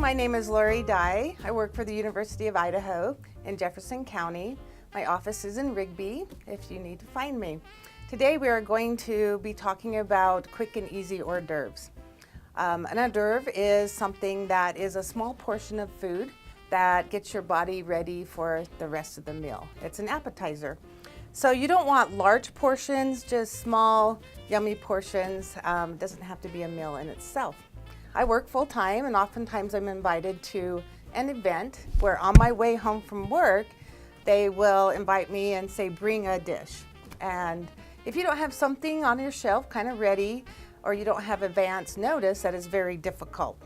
my name is Lorie Dye. I work for the University of Idaho in Jefferson County. My office is in Rigby if you need to find me. Today we are going to be talking about quick and easy hors d'oeuvres. An hors d'oeuvre is something that is a small portion of food that gets your body ready for the rest of the meal. It's an appetizer. So you don't want large portions, just small, yummy portions. It doesn't have to be a meal in itself. I work full-time, and oftentimes I'm invited to an event where on my way home from work, they will invite me and say, bring a dish. And if you don't have something on your shelf kind of ready, or you don't have advance notice, that is very difficult.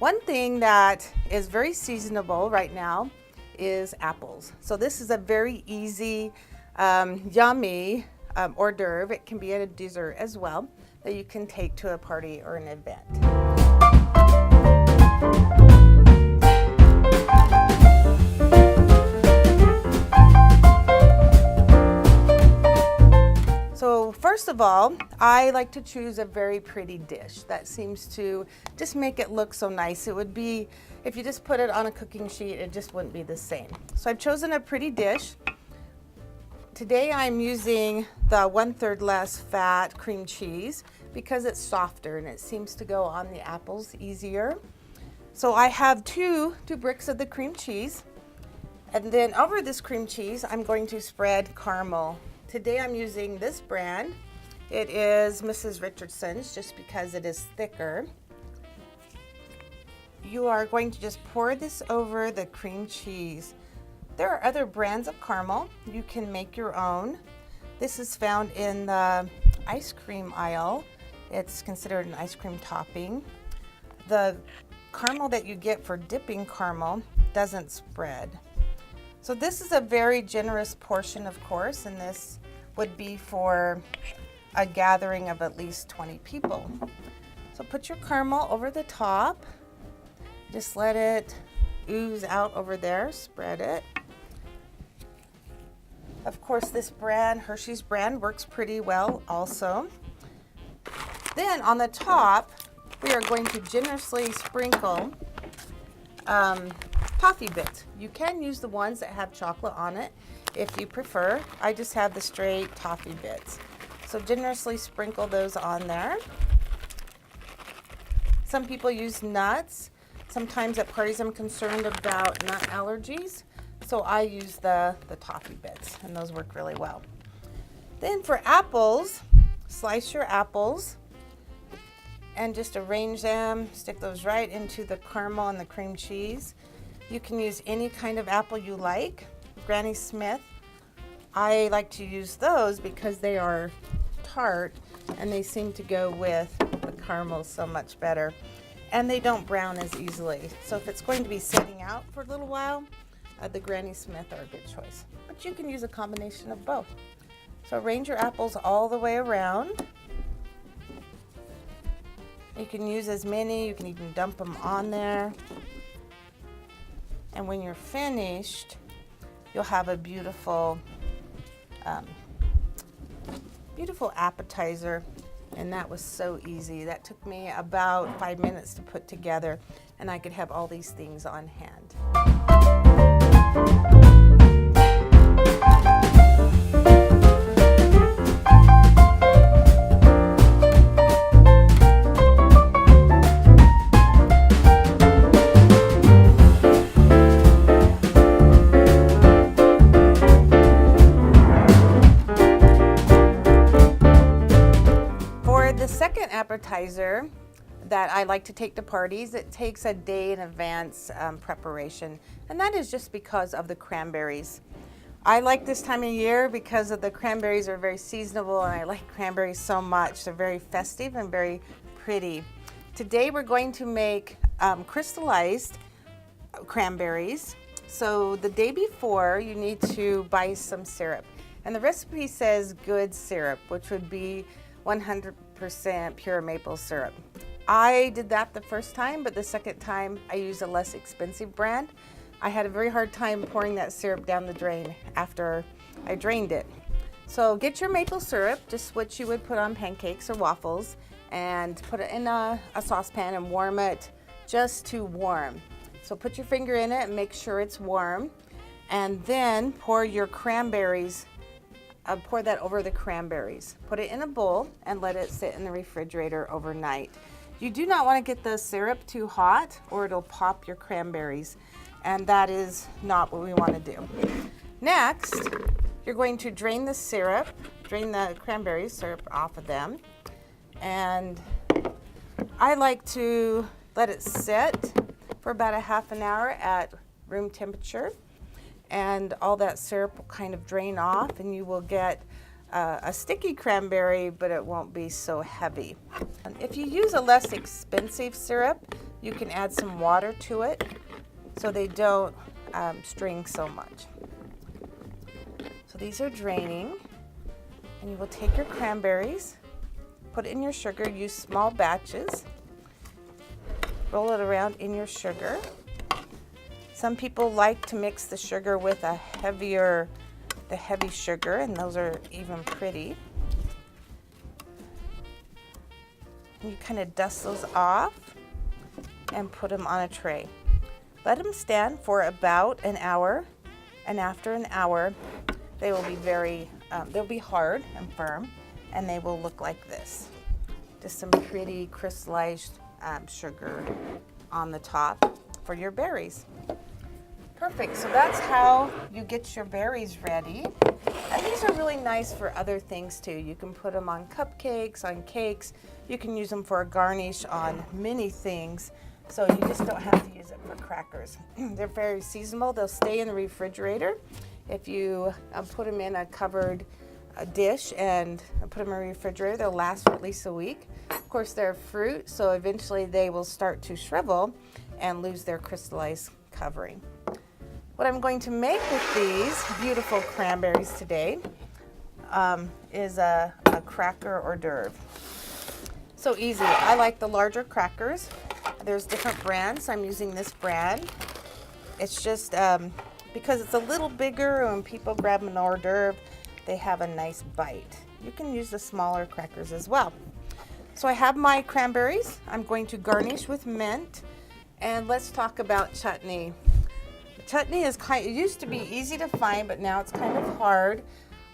One thing that is very seasonable right now is apples. So this is a very easy, yummy hors d'oeuvre. It can be a dessert as well that you can take to a party or an event. So first of all, I like to choose a very pretty dish that seems to just make it look so nice. It would be, if you just put it on a cooking sheet, it just wouldn't be the same. So I've chosen a pretty dish. Today I'm using the 1/3 less fat cream cheese because it's softer and it seems to go on the apples easier. So I have two bricks of the cream cheese, and then over this cream cheese I'm going to spread caramel. Today I'm using this brand. It is Mrs. Richardson's just because it is thicker. You are going to just pour this over the cream cheese. There are other brands of caramel. You can make your own. This is found in the ice cream aisle. It's considered an ice cream topping. The caramel that you get for dipping caramel doesn't spread. So this is a very generous portion, of course, and this would be for a gathering of at least 20 people. So put your caramel over the top. Just let it ooze out over there. Spread it. Of course, this brand, Hershey's brand, works pretty well also. Then on the top, we are going to generously sprinkle toffee bits. You can use the ones that have chocolate on it if you prefer. I just have the straight toffee bits. So generously sprinkle those on there. Some people use nuts. Sometimes at parties I'm concerned about nut allergies, so I use the toffee bits, and those work really well. Then for apples, slice your apples and just arrange them, stick those right into the caramel and the cream cheese. You can use any kind of apple you like. Granny Smith, I like to use those because they are tart and they seem to go with the caramel so much better. And they don't brown as easily. So if it's going to be sitting out for a little while, the Granny Smith are a good choice. But you can use a combination of both. So arrange your apples all the way around. You can use as many, you can even dump them on there. And when you're finished, you'll have a beautiful, beautiful appetizer. And that was so easy. That took me about 5 minutes to put together, and I could have all these things on hand. The second appetizer that I like to take to parties, it takes a day in advance preparation, and that is just because of the cranberries. I like this time of year because of the cranberries are very seasonable, and I like cranberries so much. They're very festive and very pretty. Today we're going to make crystallized cranberries. So the day before you need to buy some syrup, and the recipe says good syrup, which would be 100% pure maple syrup. I did that the first time, but the second time I used a less expensive brand. I had a very hard time pouring that syrup down the drain after I drained it. So get your maple syrup, just what you would put on pancakes or waffles, and put it in a saucepan and warm it just to warm. So put your finger in it and make sure it's warm. And then pour your cranberries, pour that over the cranberries. Put it in a bowl and let it sit in the refrigerator overnight. You do not want to get the syrup too hot or it'll pop your cranberries. And that is not what we want to do. Next, you're going to drain the syrup, drain the cranberry syrup off of them. And I like to let it sit for about a half an hour at room temperature. And all that syrup will kind of drain off and you will get a sticky cranberry, but it won't be so heavy. If you use a less expensive syrup, you can add some water to it so they don't string so much. So these are draining, and you will take your cranberries, put it in your sugar, use small batches, roll it around in your sugar. Some people like to mix the sugar with the heavy sugar, and those are even pretty. And you kind of dust those off and put them on a tray. Let them stand for about an hour, and after an hour, they will be they'll be hard and firm, and they will look like this. Just some pretty crystallized sugar on the top for your berries. Perfect, so that's how you get your berries ready. And these are really nice for other things too. You can put them on cupcakes, on cakes. You can use them for a garnish on many things. So you just don't have to use it for crackers. They're very seasonable. They'll stay in the refrigerator. If you put them in a covered dish and put them in the refrigerator, they'll last for at least a week. Of course, they're fruit, so eventually they will start to shrivel and lose their crystallized covering. What I'm going to make with these beautiful cranberries today is a cracker hors d'oeuvre. So easy. I like the larger crackers. There's different brands. I'm using this brand. It's just because it's a little bigger, when people grab an hors d'oeuvre, they have a nice bite. You can use the smaller crackers as well. So I have my cranberries. I'm going to garnish with mint. And let's talk about chutney. Chutney it used to be easy to find, but now it's kind of hard.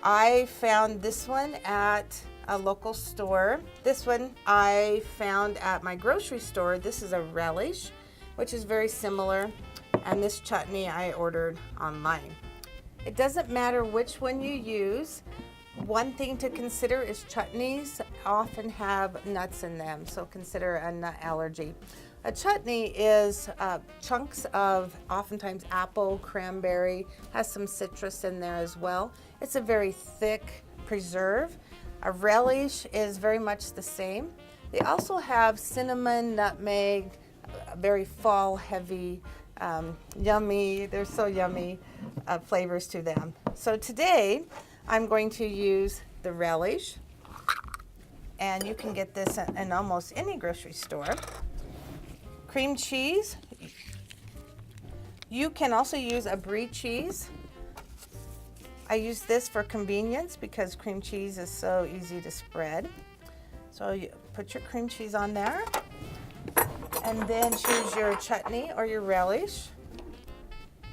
I found this one at a local store. This one I found at my grocery store. This is a relish, which is very similar. And this chutney I ordered online. It doesn't matter which one you use. One thing to consider is chutneys often have nuts in them, so consider a nut allergy. A chutney is chunks of oftentimes apple, cranberry, has some citrus in there as well. It's a very thick preserve. A relish is very much the same. They also have cinnamon, nutmeg, very fall heavy, yummy, they're so yummy flavors to them. So today I'm going to use the relish, and you can get this in almost any grocery store. Cream cheese. You can also use a brie cheese. I use this for convenience because cream cheese is so easy to spread. So you put your cream cheese on there, and then choose your chutney or your relish.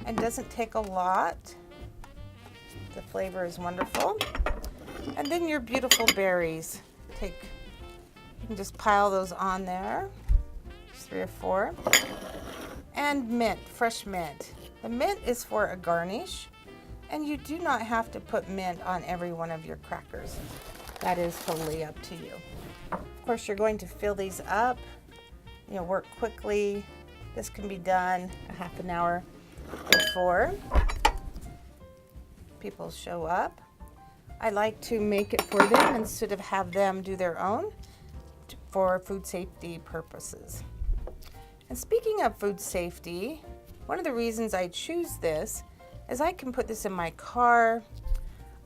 It doesn't take a lot. The flavor is wonderful. And then your beautiful berries. You can just pile those on there. 3 or 4. And mint, fresh mint. The mint is for a garnish, and you do not have to put mint on every one of your crackers. That is totally up to you. Of course, you're going to fill these up. Work quickly. This can be done a half an hour before people show up. I like to make it for them instead of have them do their own for food safety purposes. And speaking of food safety, one of the reasons I choose this is I can put this in my car.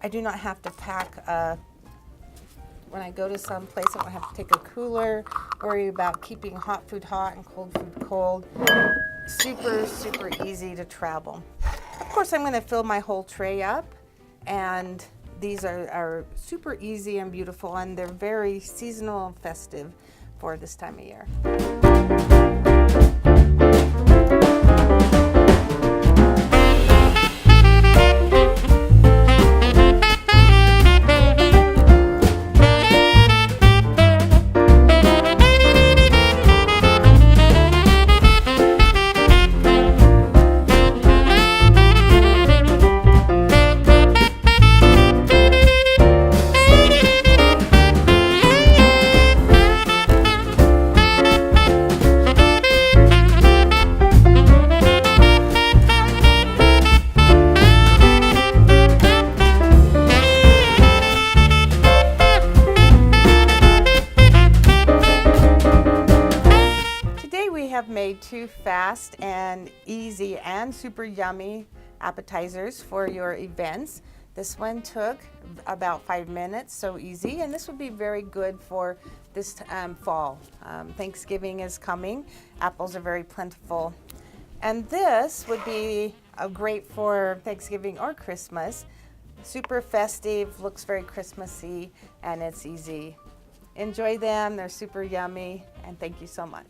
I do not have to pack when I go to some place, I don't have to take a cooler, worry about keeping hot food hot and cold food cold. Super, super easy to travel. Of course, I'm going to fill my whole tray up, and these are super easy and beautiful, and they're very seasonal and festive for this time of year. two fast and easy and super yummy appetizers for your events. This one took about 5 minutes, so easy, and this would be very good for this fall. Thanksgiving is coming. Apples are very plentiful. And this would be great for Thanksgiving or Christmas. Super festive, looks very Christmassy, and it's easy. Enjoy them, they're super yummy, and thank you so much.